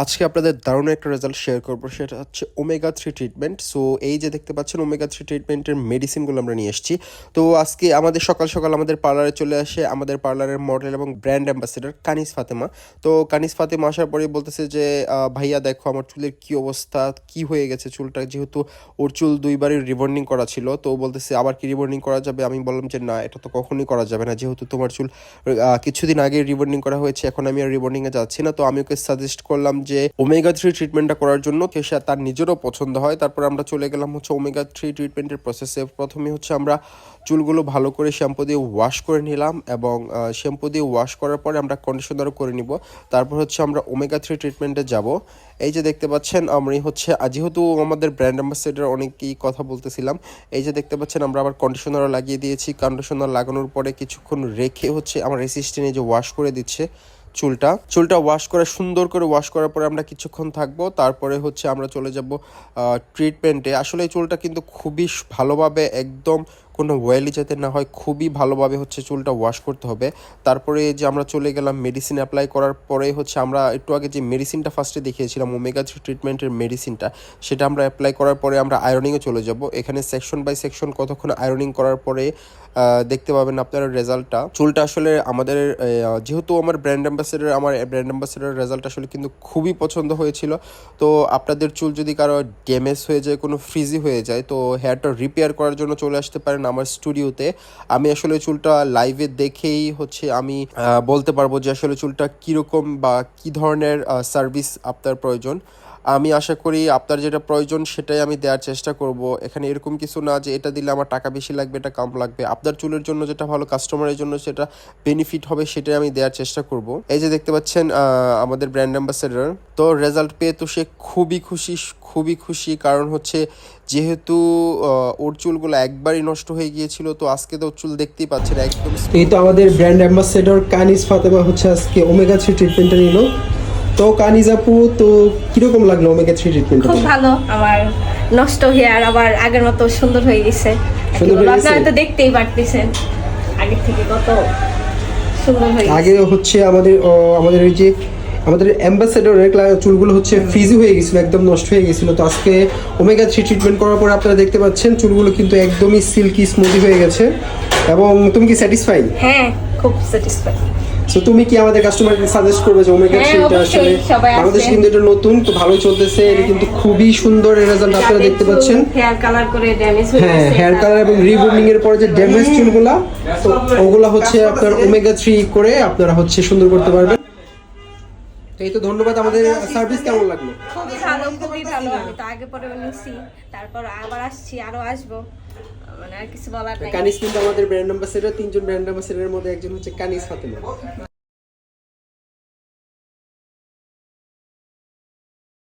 আজকে আপনাদের দারুণ একটা রেজাল্ট শেয়ার করবো, সেটা হচ্ছে ওমেগা-3 ট্রিটমেন্ট। সো এই যে দেখতে পাচ্ছেন ওমেগা-3 ট্রিটমেন্টের মেডিসিনগুলো আমরা নিয়ে এসেছি। তো আজকে আমাদের সকাল সকাল আমাদের পার্লারে চলে আসে আমাদের পার্লারের মডেল এবং ব্র্যান্ড অ্যাম্বাসেডর কানিজ ফাতেমা। তো কানিজ ফাতেমা আসার পরেই বলতেছে যে ভাইয়া দেখো আমার চুলের কী অবস্থা, কি হয়ে গেছে চুলটা, যেহেতু ওর চুল দুইবারই রিবন্ডিং করা ছিল। তো বলতেছে আবার কি রিবন্ডিং করা যাবে? আমি বললাম যে না, এটা তো কখনোই করা যাবে না, যেহেতু তোমার চুল কিছুদিন আগে রিবন্ডিং করা হয়েছে, এখন আমি আর রিবন্ডিংয়ে যাচ্ছি না। তো আমি ওকে সাজেস্ট করলাম যে ওমেগা-3 ট্রিটমেন্টটা করার জন্য, সে তার নিজেরও পছন্দ হয়। তারপর আমরা চলে গেলাম হচ্ছে ওমেগা-3 ট্রিটমেন্টের প্রসেসে। প্রথমে হচ্ছে আমরা চুলগুলো ভালো করে শ্যাম্পু দিয়ে ওয়াশ করে নিলাম, এবং শ্যাম্পু দিয়ে ওয়াশ করার পরে আমরা কন্ডিশনারও করে নিব। তারপর হচ্ছে আমরা ওমেগা-3 ট্রিটমেন্টে যাব। এই যে দেখতে পাচ্ছেন আমি হচ্ছে যেহেতু আমাদের ব্র্যান্ড অ্যাম্বাসেডর অনেকেই কথা বলতেছিলাম, এই যে দেখতে পাচ্ছেন আমরা আবার কন্ডিশনারও লাগিয়ে দিয়েছি। কন্ডিশনার লাগানোর পরে কিছুক্ষণ রেখে হচ্ছে আমার অ্যাসিস্ট্যান্ট যে ওয়াশ করে দিচ্ছে চুলটা ওয়াশ করে সুন্দর করে ওয়াশ করার পরে আমরা কিছুক্ষণ থাকবো। তারপরে হচ্ছে আমরা চলে যাব ট্রিটমেন্টে। আসলে এই চুলটা কিন্তু খুবই ভালোভাবে, একদম কোনো ওয়েলি যাতে না হয়, খুবই ভালোভাবে হচ্ছে চুলটা ওয়াশ করতে হবে। তারপরে যে আমরা চলে গেলাম মেডিসিন অ্যাপ্লাই করার পরে হচ্ছে আমরা একটু আগে যে মেডিসিনটা ফার্স্টে দেখিয়েছিলাম ওমেগা-3 ট্রিটমেন্টের মেডিসিনটা, সেটা আমরা অ্যাপ্লাই করার পরে আমরা আয়রনিংয়ে চলে যাব। এখানে সেকশন বাই সেকশন কতক্ষণ আয়রনিং করার পরে দেখতে পাবেন আপনারা রেজাল্টটা। চুলটা আসলে আমাদের যেহেতু আমার ব্র্যান্ড অ্যাম্বাসেডার রেজাল্ট আসলে কিন্তু খুবই পছন্দ হয়েছিল। তো আপনাদের চুল যদি কারো ড্যামেজ হয়ে যায়, কোনো ফ্রিজি হয়ে যায়, তো হেয়ারটা রিপেয়ার করার জন্য চলে আসতে পারেন আমার স্টুডিওতে। আমি আসলে চুলটা লাইভে দেখেই হচ্ছে আমি বলতে পারবো যে আসলে চুলটা কীরকম বা কী ধরনের সার্ভিস আপনার প্রয়োজন। আমি আশা করি আপনার যেটা প্রয়োজন সেটাই আমি দেওয়ার চেষ্টা করব। এখানে এরকম কিছু না যে এটা দিলে আমার টাকা বেশি লাগবে, এটা কম লাগবে। আপনার চুলের জন্য যেটা ভালো, কাস্টমারের জন্য সেটা বেনিফিট হবে, সেটাই আমি দেওয়ার চেষ্টা করব। এই যে দেখতে পাচ্ছেন আমাদের ব্র্যান্ড অ্যাম্বাসেডর, তো রেজাল্ট পেয়ে তো সে খুবই খুশি। কারণ হচ্ছে যেহেতু ওর চুলগুলো একবারই নষ্ট হয়ে গিয়েছিল, তো আজকে তো চুল দেখতেই পাচ্ছেন একদম। এই তো আমাদের ব্র্যান্ড অ্যাম্বাসেডর কানিজ ফাতেমা হচ্ছে আজকে ওমেগা-3 ট্রিটমেন্টটা নিল। তো কানিজ আপু, তো কিরকম লাগলো ওমেগা-3 ট্রিটমেন্টটা? খুব ভালো। আমার নষ্ট হেয়ার আবার আগের মতো সুন্দর হয়ে গেছে। আপনারা তো দেখতেই পারতেছেন আগের থেকে কত সুন্দর হয়ে গেছে। আগে হচ্ছে আমাদের এই যে আমাদের অ্যাম্বাসেডরের চুলগুলো হচ্ছে ফ্রিজি হয়ে গেছিল, একদম নষ্ট হয়ে গেছিল। তো আজকে ওমেগা-3 ট্রিটমেন্ট করার পর আপনারা দেখতে পাচ্ছেন চুলগুলো কিন্তু একদমই সিল্কি স্মুদি হয়ে গেছে। এবং তুমি কি স্যাটিসফাই? হ্যাঁ, খুব স্যাটিসফাই। সো তুমি কি আমাদের কাস্টমারকে সাজেস্ট করবে যে ওমেগা-3টা আসলে বাংলাদেশে কিন্তু এটা নতুন, তো ভালোই চলতেছে। এটা কিন্তু খুবই সুন্দর রেজাল্ট আপনারা দেখতে পাচ্ছেন। হেয়ার কালার করে ড্যামেজ হয়ে হ্যাঁ, গেছে, হেয়ার কালার এবং রিবন্ডিং এর পরে যে ড্যামেজ চুলগুলা, তো ওগুলা হচ্ছে আপনার ওমেগা-3 করে আপনারা হচ্ছে সুন্দর করতে পারবেন। এই তো ধন্যবাদ। আমাদের সার্ভিস কেমন লাগলো? খুবই ভালো। আমি তো আগে পরে নিছি, তারপর আবার আসছি, আরো আসবো, মানে আর কিছু বলার নাই। কানিজ কিন্তু আমাদের ব্র্যান্ড অ্যাম্বাসেডর, 3জন ব্র্যান্ড অ্যাম্বাসেডরের মধ্যে একজন হচ্ছে কানিজ ফাতেমা।